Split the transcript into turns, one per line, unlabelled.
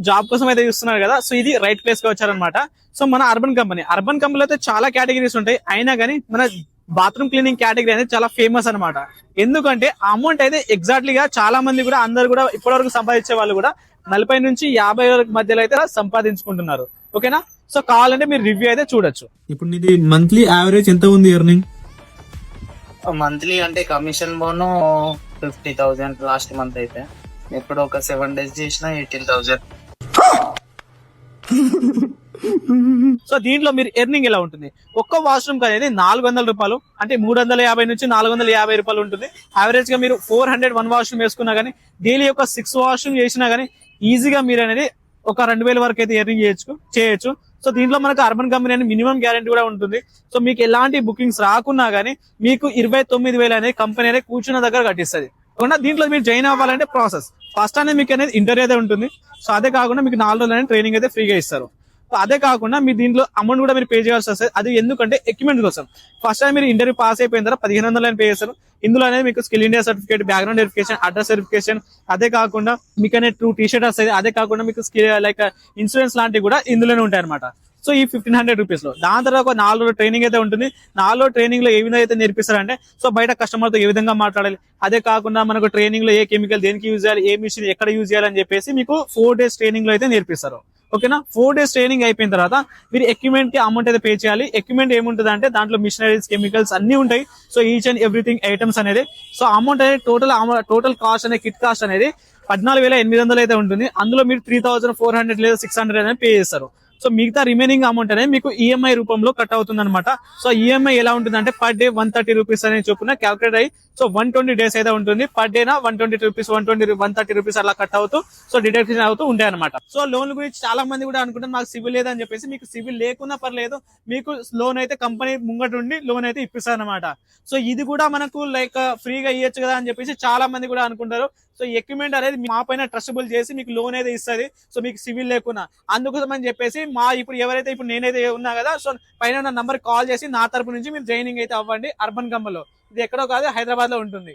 Job కోసం అయితే చూస్తున్నారు కదా, సో ఇది రైట్ ప్లేస్ కి వచ్చారనమాట. సో మన అర్బన్ కంపెనీలో అయితే చాలా కేటగిరీస్ ఉంటాయి, అయినా కానీ మన బాత్రూమ్ క్లీనింగ్ కేటగిరీ అనేది చాలా ఫేమస్ అనమాట. ఎందుకంటే అమౌంట్ అయితే ఎగ్జాక్ట్లీగా చాలా మంది కూడా అందరు కూడా ఇప్పటివరకు సంపాదించే వాళ్ళు కూడా 40 నుంచి 50 వరకు మధ్యలో అయితే సంపాదించుకుంటున్నారు. ఓకేనా, సో కావాలంటే మీరు రివ్యూ అయితే చూడొచ్చు.
ఇప్పుడు నీది మంత్లీ యావరేజ్ ఎంత ఉంది ఎర్నింగ్?
మంత్లీ అంటే కమిషన్ బోను 50,000 లాస్ట్ మంత్ అయితే. ఇప్పుడు ఒక 7 days చేసిన 18,000.
సో దీంట్లో మీరు ఎర్నింగ్ ఎలా ఉంటుంది, ఒక్క వాష్రూమ్ అనేది 400 రూపాయలు, అంటే 350 నుంచి 450 రూపాయలు ఉంటుంది. యావరేజ్ గా మీరు 400 1 వాష్రూమ్ వేసుకున్నా కానీ, డైలీ ఒక 6 వాష్రూమ్ చేసినా కానీ ఈజీగా మీరు అనేది ఒక 2000 వరకు అయితే ఎర్నింగ్ చేయొచ్చు. సో దీంట్లో మనకు అర్బన్ కంపెనీ అనేది మినిమం గ్యారంటీ కూడా ఉంటుంది. సో మీకు ఎలాంటి బుకింగ్స్ రాకున్నా కానీ మీకు 29,000 అనేది కంపెనీ అనేది కూర్చున్న దగ్గర కట్టిస్తుంది. దీంట్లో మీరు జాయిన్ అవ్వాలంటే ప్రాసెస్ ఫస్ట్ అనేది మీకు అనేది ఇంటర్వ్యూ అయితే ఉంటుంది. సో అదే కాకుండా మీకు 4 రోజులు ట్రైనింగ్ అయితే ఫ్రీగా ఇస్తారు. అదే కాకుండా మీ దీంట్లో అమౌంట్ కూడా మీరు పే చేయాల్సి వస్తుంది. అది ఎందుకంటే ఎక్విప్మెంట్ కోసం. ఫస్ట్ టైం మీరు ఇంటర్వ్యూ పాస్ అయిపోయిన తర్వాత 1500 పే చేస్తారు. ఇందులో అనేది మీకు skill India certificate, background verification, address verification, అదే కాకుండా మీకు అనేది 2 టీ-షర్ట్ వస్తుంది. అదే కాకుండా మీకు స్కిల్ లైక్ ఇన్సూరెన్స్ లాంటివి కూడా ఇందులోనే ఉంటాయి అనమాట. సో ఈ 1500 రూపీస్ లో దాని తర్వాత ఒక 4 రోజుల ట్రైనింగ్ అయితే ఉంటుంది. 4 రోజుల ట్రైనింగ్ లో ఏ విధంగా అయితే నేర్పిస్తారంటే, సో బయట కస్టమర్ తో ఏ విధంగా మాట్లాడాలి, అదే కాకుండా మనకు ట్రైనింగ్ లో ఏ కెమికల్ దేనికి యూజ్ చేయాలి, ఏ మిషన్ ఎక్కడ యూజ్ చేయాలని చెప్పేసి మీకు 4 days ట్రైనింగ్ లో అయితే నేర్పిస్తారు. ఓకేనా, 4 days ట్రైనింగ్ అయిపోయిన తర్వాత మీరు ఎక్విప్మెంట్ కి అమౌంట్ అయితే పే చేయాలి. ఎక్విప్మెంట్ ఏముంటుంది అంటే దాంట్లో మిషనరీస్, కెమికల్స్ అన్ని ఉంటాయి. So each and everything items అనేది. సో అమౌంట్ అనేది టోటల్ కాస్ట్ అనేది కిట్ కాస్ట్ అనేది 14,800 అయితే ఉంటుంది. అందులో మీరు 3,400 లేదా 600 అనేది పే చేస్తారు. సో మిగతా రిమైనింగ్ అమౌంట్ అనేది మీకు ఈఎంఐ రూపంలో కట్ అవుతుంది అనమాట. సో ఈఎంఐ ఎలా ఉంటుంది అంటే పర్ డే 130 రూపీస్ అనేది చొప్పున క్యాల్కులేట్ అయ్యి, సో 120 days అయితే ఉంటుంది. పర్ డేనా 120 రూపీస్, 130 రూపీస్ అలా కట్ అవుతూ, సో డిడక్షన్ అవుతూ ఉంటాయి అనమాట. సో లోన్ గురించి చాలా మంది కూడా అనుకుంటారు మాకు సివిల్ లేదని చెప్పేసి. మీకు సివిల్ లేకున్నా పర్లేదు, మీకు లోన్ అయితే కంపెనీ ముంగట ఉండి లోన్ అయితే ఇప్పిస్తారు అనమాట. సో ఇది కూడా మనకు లైక్ ఫ్రీగా ఇవ్వచ్చు కదా అని చెప్పేసి చాలా మంది కూడా అనుకుంటారు. సో ఎక్విప్మెంట్ అనేది మా పైన ట్రస్టబుల్ చేసి మీకు లోన్ అయితే ఇస్తుంది. సో మీకు సివిల్ లేకున్నా అందుకోసం అని చెప్పేసి ఇప్పుడు నేనైతే ఉన్నా కదా, సో పైన నా నంబర్ కాల్ చేసి నా తరపు నుంచి మీరు జాయినింగ్ అయితే అవ్వండి. అర్బన్ కంపెనీలో, ఇది ఎక్కడో కాదు, హైదరాబాద్ లో ఉంటుంది.